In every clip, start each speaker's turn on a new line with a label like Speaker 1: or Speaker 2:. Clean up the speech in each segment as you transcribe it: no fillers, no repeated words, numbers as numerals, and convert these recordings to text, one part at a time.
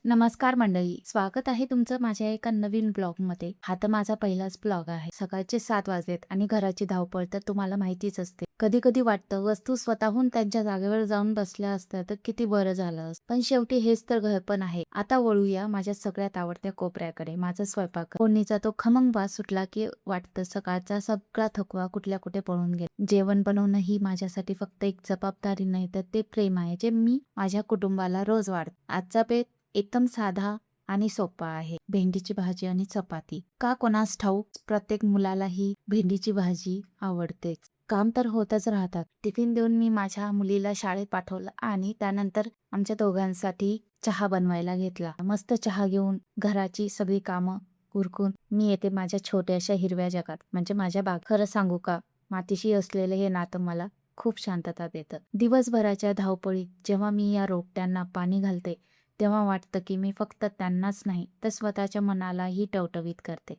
Speaker 1: नमस्कार मंडळी, स्वागत आहे तुमचं माझ्या एका नवीन ब्लॉगमध्ये. हा तर माझा पहिलाच ब्लॉग आहे. सकाळचे 7 वाजलेत आणि घराची धावपळ तर तुम्हाला माहितीच असते. कधी कधी वाटतं वस्तू स्वतःहून त्यांच्या जागेवर जाऊन बसल्या असत्या तर किती बरं झालं असतं. पण शेवटी हेच तर घर पण आहे. आता वळूया माझ्या सगळ्यात आवडत्या कोपऱ्याकडे, माझा स्वयंपाक. फोडणीचा तो खमंग वास सुटला की वाटतं सकाळचा सगळा थकवा कुठल्या कुठे पळून गेला. जेवण बनवणं ही माझ्यासाठी फक्त एक जबाबदारी नाही तर ते प्रेम आहे जे मी माझ्या कुटुंबाला रोज वाढते. आजचा बेत एकदम साधा आणि सोपा आहे. भेंडीची भाजी आणि चपाती. का कोणास ठाऊक प्रत्येक मुलाला ही भेंडीची भाजी आवडतेच. काम तर होतच राहतात. टिफिन देऊन मी माझ्या मुलीला शाळेत पाठवलं आणि त्यानंतर आमच्या दोघांसाठी चहा बनवायला घेतला. मस्त चहा घेऊन घराची सगळी कामं उरकून मी येते माझ्या छोट्याशा हिरव्या जगात, म्हणजे माझ्या बाग. खरं सांगू का, मातीशी असलेलं हे नातं मला खूप शांतता देतं. दिवसभराच्या धावपळीत जेव्हा मी या रोपट्यांना पाणी घालते तेव्हा वाटतं की मी फक्त त्यांनाच नाही तर स्वतःच्या मनालाही टवटवीत करते.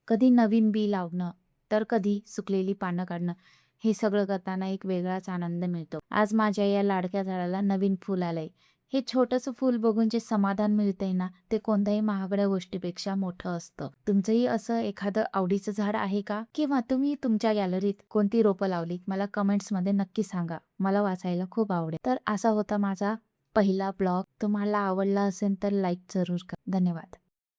Speaker 1: कधी नवीन बी लावणं तर कधी सुकलेली पानं काढणं, हे सगळं करताना एक वेगळाच आनंद मिळतो. आज माझ्या या लाडक्या झाडाला नवीन फूल आलंय. हे छोटंसं फूल बघून जे समाधान मिळतंय ना, ते कोणत्याही महागड्या गोष्टीपेक्षा मोठं असतं. तुमचंही असं एखादं आवडीचं झाड आहे का? किंवा तुम्ही तुमच्या गॅलरीत कोणती रोपं लावलीत मला कमेंट्समध्ये नक्की सांगा. मला वाचायला खूप आवडेल. तर असा होता माझा पहिला ब्लॉग. तुम्हाला आवडला असेल तर लाईक जरूर करा. धन्यवाद.